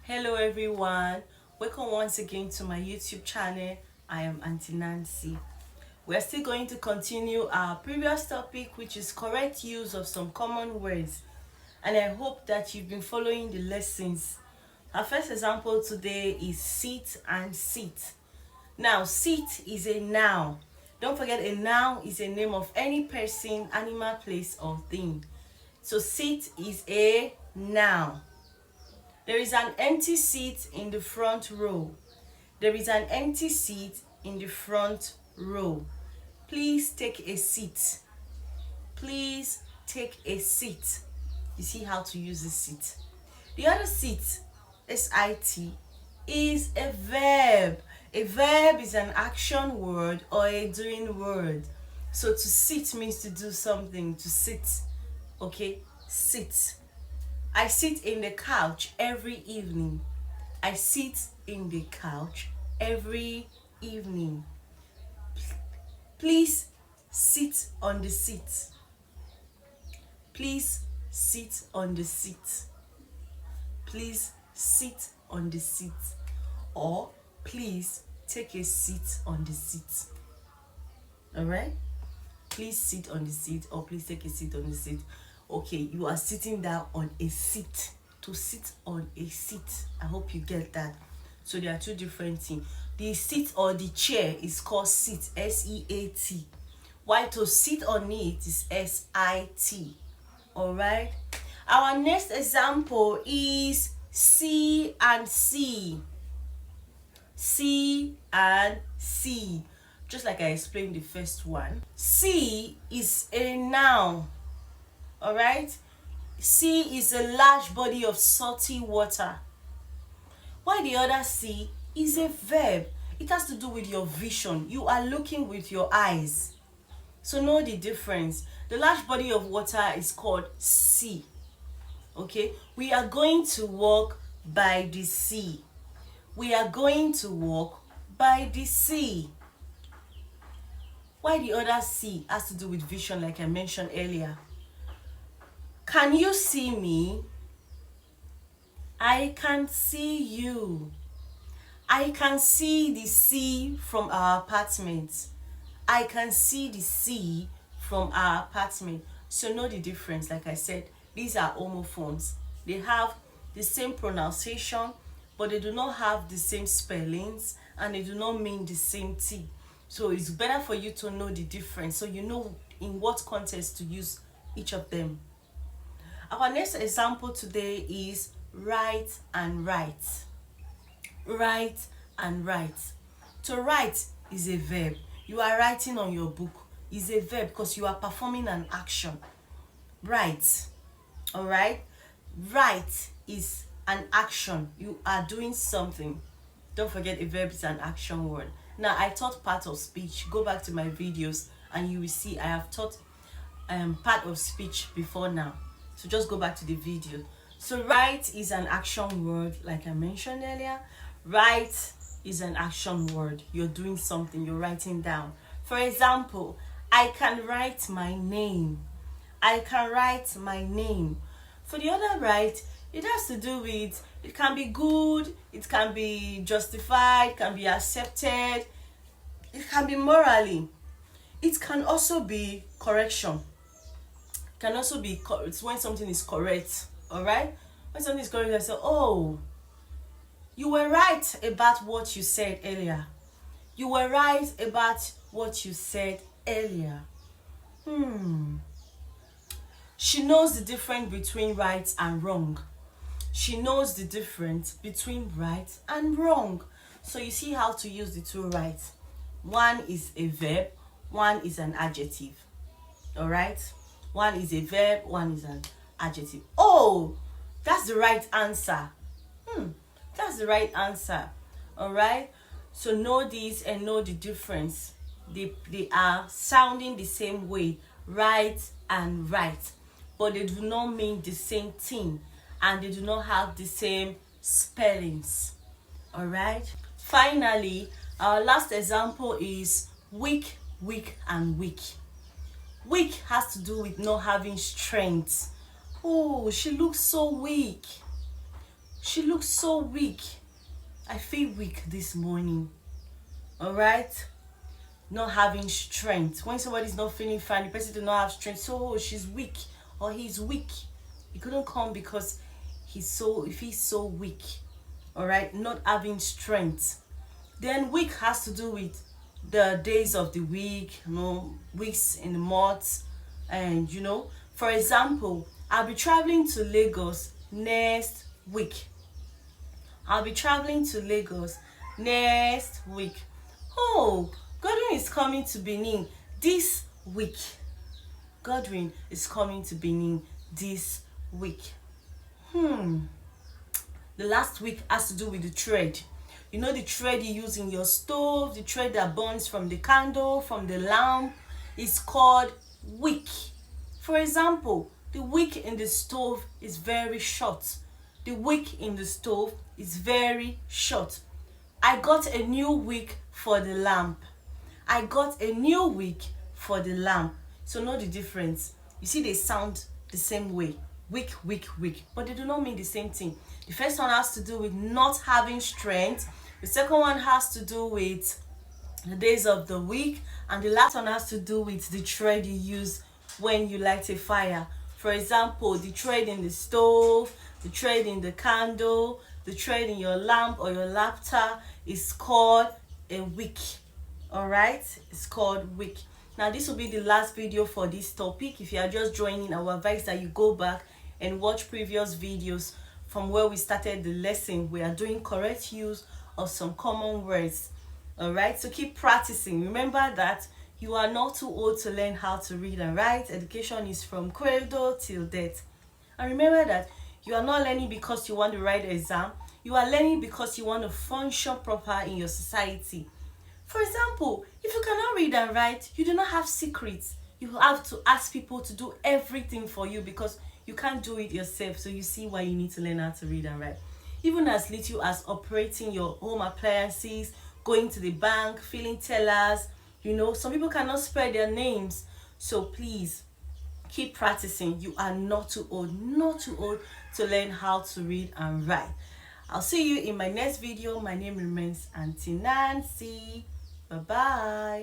Hello everyone, welcome once again to my YouTube channel. I am Auntie Nancy. We're still going to continue our previous topic, which is correct use of some common words, and I hope that you've been following the lessons. Our first example today is sit and sit. Now, sit is a noun. Don't forget, a noun is a name of any person, animal, place, or thing. So sit is a noun. There is an empty seat in the front row. There is an empty seat in the front row. Please take a seat. Please take a seat. You see how to use the seat. The other seat, S-I-T, is a verb. A verb is an action word or a doing word. So to sit means to do something, to sit. Okay, sit. I sit in the couch every evening. I sit in the couch every evening. Please sit on the seat. Please sit on the seat. Please sit on the seat. Or please take a seat on the seat. Alright? Please sit on the seat or please take a seat on the seat. Okay, you are sitting down on a seat. To sit on a seat. I hope you get that. So there are two different things. The seat or the chair is called seat, S-E-A-T. While to sit on it is S-I-T. Alright? Our next example is see and see. See and see. Just like I explained the first one. See is a noun. Alright? Sea is a large body of salty water. While the other sea is a verb. It has to do with your vision. You are looking with your eyes. So know the difference. The large body of water is called sea. Okay? We are going to walk by the sea. We are going to walk by the sea. While the other sea has to do with vision, like I mentioned earlier. Can you see me? I can see you. I can see the sea from our apartment. I can see the sea from our apartment. So know the difference. Like I said, these are homophones. They have the same pronunciation, but they do not have the same spellings and they do not mean the same thing. So it's better for you to know the difference so you know in what context to use each of them. Our next example today is write and write. Write and write. To write is a verb. You are writing on your book. Is a verb because you are performing an action. Write. Alright? Write is an action. You are doing something. Don't forget, a verb is an action word. Now, I taught part of speech. Go back to my videos and you will see I have taught part of speech before now. So just go back to the video. So write is an action word, like I mentioned earlier. Write is an action word. You're doing something, you're writing down. For example, I can write my name. I can write my name. For the other write, it has to do with, it can be good, it can be justified, it can be accepted, it can be morally. It can also be correction. Can also be, it's when something is correct. All right, when something is correct, I say, oh, you were right about what you said earlier. You were right about what you said earlier. She knows the difference between right and wrong. She knows the difference between right and wrong. So you see how to use the two right. One is a verb, one is an adjective. All right. One is a verb, one is an adjective. Oh, that's the right answer. That's the right answer. All right. So know this and know the difference. They are sounding the same way, right and right, but they do not mean the same thing and they do not have the same spellings. All right. Finally, our last example is wick, wick, and wick. Weak has to do with not having strength. Oh, she looks so weak. She looks so weak. I feel weak this morning. All right, not having strength. When somebody's not feeling fine, the person does not have strength. So oh, she's weak or he's weak. He couldn't come because he's so weak. All right, not having strength. Then week has to do with the days of the week, weeks in the months, and for example, I'll be traveling to Lagos next week. I'll be traveling to Lagos next week. Oh, Godwin is coming to Benin this week. Godwin is coming to Benin this week. The last week has to do with the thread. You know the thread you use in your stove, the thread that burns from the candle, from the lamp, is called wick. For example, the wick in the stove is very short. The wick in the stove is very short. I got a new wick for the lamp. I got a new wick for the lamp. So know the difference. You see, they sound the same way. Wick, wick, wick. But they do not mean the same thing. The first one has to do with not having strength. The second one has to do with the days of the week. And the last one has to do with the thread you use when you light a fire. For example, the thread in the stove, the thread in the candle, the thread in your lamp or your laptop is called a wick. Alright, it's called wick. Now this will be the last video for this topic. If you are just joining, I will advise that you go back and watch previous videos from where we started the lesson. We are doing correct use of some common words. Alright, so keep practicing. Remember that you are not too old to learn how to read and write. Education is from cradle till death. And remember that you are not learning because you want to write the exam. You are learning because you want to function proper in your society. For example, if you cannot read and write, you do not have secrets. You have to ask people to do everything for you because you can't do it yourself. So you see why you need to learn how to read and write. Even as little as operating your home appliances, going to the bank, filling tellers. Some people cannot spell their names. So please, keep practicing. You are not too old to learn how to read and write. I'll see you in my next video. My name remains Auntie Nancy. Bye-bye.